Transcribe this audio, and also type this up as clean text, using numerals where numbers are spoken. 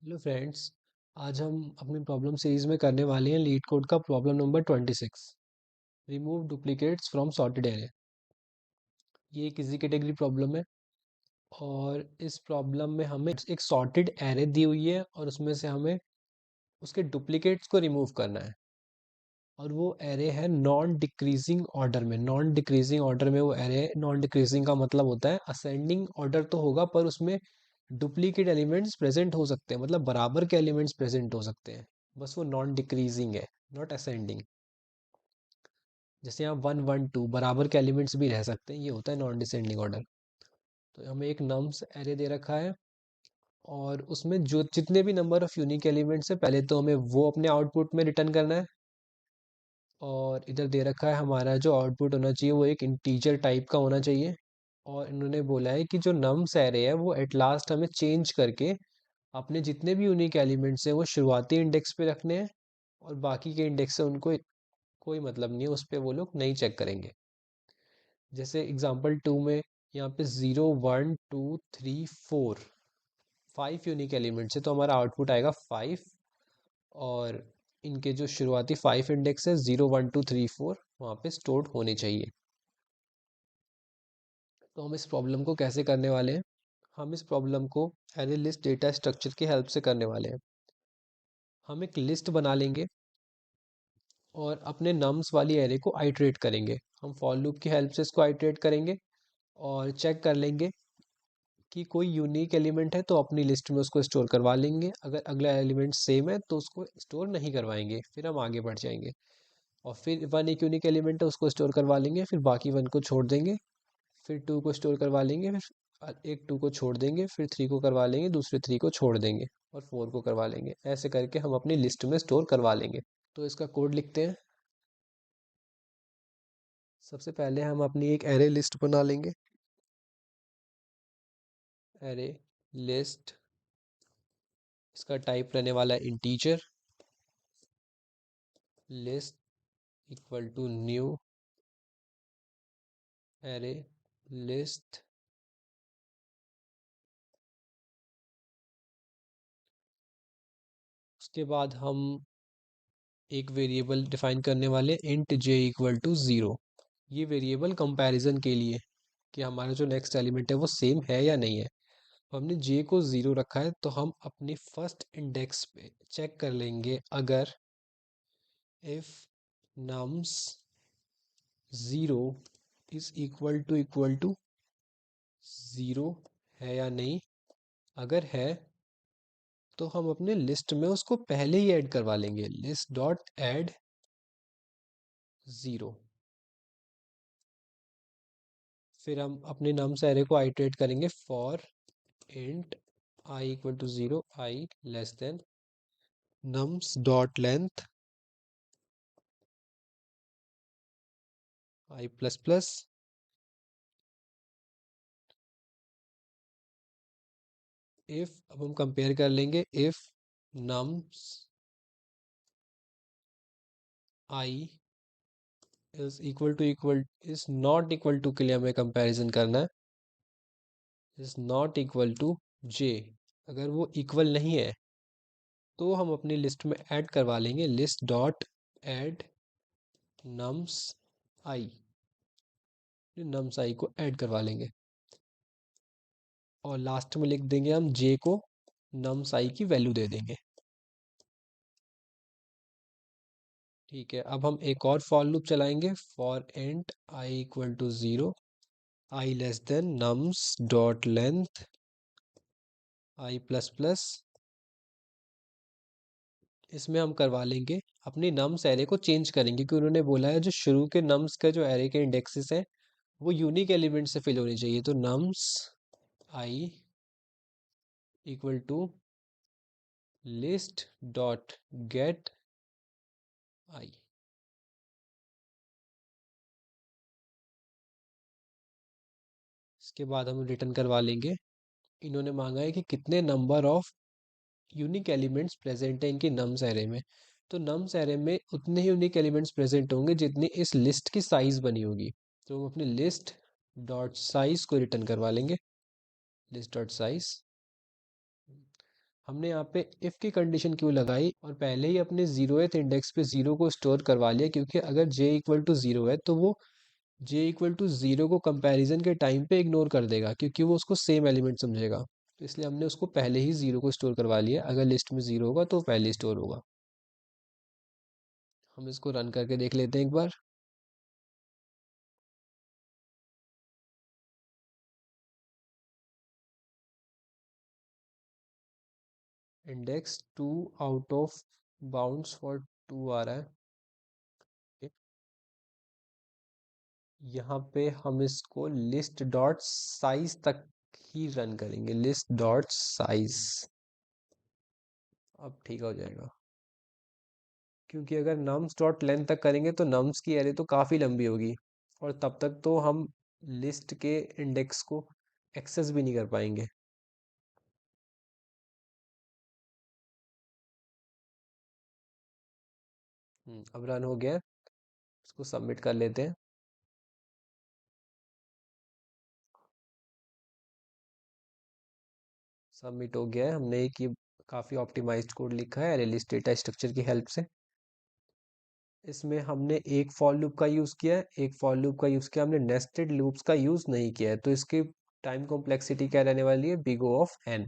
Hello friends. आज हम अपनी प्रॉब्लम सीरीज में करने वाले हैं लीड कोड का problem number 26। Remove duplicates from sorted array. ये एक इजी कैटेगरी प्रॉब्लम है और इस प्रॉब्लम में हमें एक सॉर्टेड एरे दी हुई है और उसमें से हमें उसके डुप्लीकेट्स को रिमूव करना है। और वो एरे है नॉन डिक्रीजिंग ऑर्डर में। नॉन डिक्रीजिंग ऑर्डर में वो एरे, नॉन डिक्रीजिंग का मतलब होता है असेंडिंग ऑर्डर तो होगा पर उसमें डुप्लीकेट एलिमेंट्स प्रेजेंट हो सकते हैं, मतलब बराबर के एलिमेंट्स प्रेजेंट हो सकते हैं। बस वो नॉन डिक्रीजिंग है, नॉट असेंडिंग। जैसे यहाँ 1 1 2 बराबर के एलिमेंट्स भी रह सकते हैं, ये होता है नॉन डिसेंडिंग ऑर्डर। तो हमें एक नम्स एरे दे रखा है और उसमें जो जितने भी नंबर ऑफ यूनिक एलिमेंट्स है पहले तो हमें वो अपने आउटपुट में रिटर्न करना है। और इधर दे रखा है हमारा जो आउटपुट होना चाहिए वो एक इंटीजर टाइप का होना चाहिए। और इन्होंने बोला है कि जो नम्स एरे है वो एट लास्ट हमें चेंज करके अपने जितने भी यूनिक एलिमेंट्स हैं वो शुरुआती इंडेक्स पे रखने हैं और बाकी के इंडेक्स से उनको कोई मतलब नहीं है, उस पर वो लोग नहीं चेक करेंगे। जैसे एग्जांपल 2 में यहाँ पे 0 1 2 3 4 5 यूनिक एलिमेंट्स है तो हमारा आउटपुट आएगा 5। और इनके जो शुरुआती 5 इंडेक्स है 0 1 2 3 4 वहाँ पे स्टोर्ड होने चाहिए। तो हम इस प्रॉब्लम को कैसे करने वाले हैं? हम इस प्रॉब्लम को एरे लिस्ट डेटा स्ट्रक्चर की हेल्प से करने वाले हैं। हम एक लिस्ट बना लेंगे और अपने नम्स वाली एरे को आइटरेट करेंगे। हम फॉर लूप की हेल्प से इसको आइटरेट करेंगे और चेक कर लेंगे कि कोई यूनिक एलिमेंट है तो अपनी लिस्ट में उसको स्टोर करवा लेंगे, अगर अगला एलिमेंट सेम है तो उसको स्टोर नहीं करवाएंगे, फिर हम आगे बढ़ जाएंगे। और फिर वन एक यूनिक एलिमेंट है उसको स्टोर करवा लेंगे, फिर बाकी वन को छोड़ देंगे। फिर टू को स्टोर करवा लेंगे, फिर एक टू को छोड़ देंगे, फिर थ्री को करवा लेंगे, दूसरे थ्री को छोड़ देंगे और फोर को करवा लेंगे। ऐसे करके हम अपनी लिस्ट में स्टोर करवा लेंगे। तो इसका कोड लिखते हैं। सबसे पहले हम अपनी एक एरे लिस्ट बना लेंगे। एरे लिस्ट, इसका टाइप रहने वाला है integer. List equal to new array list. उसके बाद हम एक वेरिएबल डिफाइन करने वाले इंट जे इक्वल टू 0। ये वेरिएबल कंपैरिजन के लिए कि हमारा जो नेक्स्ट एलिमेंट है वो सेम है या नहीं है। हमने जे को 0 रखा है तो हम अपनी फर्स्ट इंडेक्स पे चेक कर लेंगे अगर if nums 0 is equal to 0 है या नहीं। अगर है तो हम अपने लिस्ट में उसको पहले ही ऐड करवा लेंगे, लिस्ट डॉट ऐड 0। फिर हम अपने नम्स एरे को आइटरेट करेंगे for int i equal to 0, i less than nums dot length i plus plus. If, अब हम कंपेयर कर लेंगे, if nums i is not equal to के लिए हमें कंपैरिजन करना है, is not equal to j. अगर वो इक्वल नहीं है तो हम अपनी लिस्ट में ऐड करवा लेंगे लिस्ट डॉट ऐड नम्स आई। नम्स आई को ऐड करवा लेंगे और लास्ट में लिख देंगे हम जे को नम्स आई की वैल्यू दे देंगे। ठीक है, अब हम एक और फॉर लूप चलाएंगे for int i equal to 0, i less than nums dot length i plus plus. इसमें हम करवा लेंगे अपनी नम्स एरे को चेंज करेंगे क्योंकि उन्होंने बोला है जो शुरू के नम्स का जो एरे के इंडेक्सेस हैं वो यूनिक एलिमेंट से फिल होनी चाहिए। तो nums i equal to list dot get i. इसके बाद हम रिटर्न करवा लेंगे। इन्होंने मांगा है कि कितने number of unique elements present है इनकी नम्स एरे में। तो नम्स एरे में उतने ही यूनिक एलिमेंट्स प्रेजेंट होंगे जितनी इस लिस्ट की साइज बनी होगी। तो हम अपनी लिस्ट डॉट साइज को रिटर्न करवा लेंगे, लिस्ट डॉट साइज। हमने यहाँ पे इफ की कंडीशन क्यों लगाई और पहले ही अपने जीरोथ इंडेक्स पे जीरो को स्टोर करवा लिया, क्योंकि अगर j इक्वल टू जीरो है तो वो j इक्वल टू जीरो को कंपैरिजन के टाइम पे इग्नोर कर देगा, क्योंकि वो उसको सेम एलिमेंट समझेगा। तो इसलिए हमने उसको पहले ही जीरो को स्टोर करवा लिया, अगर लिस्ट में जीरो होगा तो पहले ही स्टोर होगा। हम इसको रन करके देख लेते हैं एक बार। Index two out of bounds for two आ रहा है। यहाँ पे हम इसको लिस्ट डॉट साइज तक ही रन करेंगे, लिस्ट डॉट साइज। अब ठीक हो जाएगा, क्योंकि अगर नम्स डॉट लेंथ तक करेंगे तो नम्स की एरे तो काफ़ी लंबी होगी, और तब तक तो हम लिस्ट के इंडेक्स को एक्सेस भी नहीं कर पाएंगे। अब रन हो गया है, इसको सबमिट कर लेते हैं। सबमिट हो गया है, हमने एक ये काफ़ी ऑप्टिमाइज्ड कोड लिखा है एरे लिस्ट डेटा स्ट्रक्चर की हेल्प से। इसमें हमने एक फॉर लूप का यूज़ किया है, एक फॉर लूप का यूज़ किया, हमने नेस्टेड लूप्स का यूज़ नहीं किया है, तो इसकी टाइम कॉम्प्लेक्सिटी क्या रहने वाली है, बिग O ऑफ n।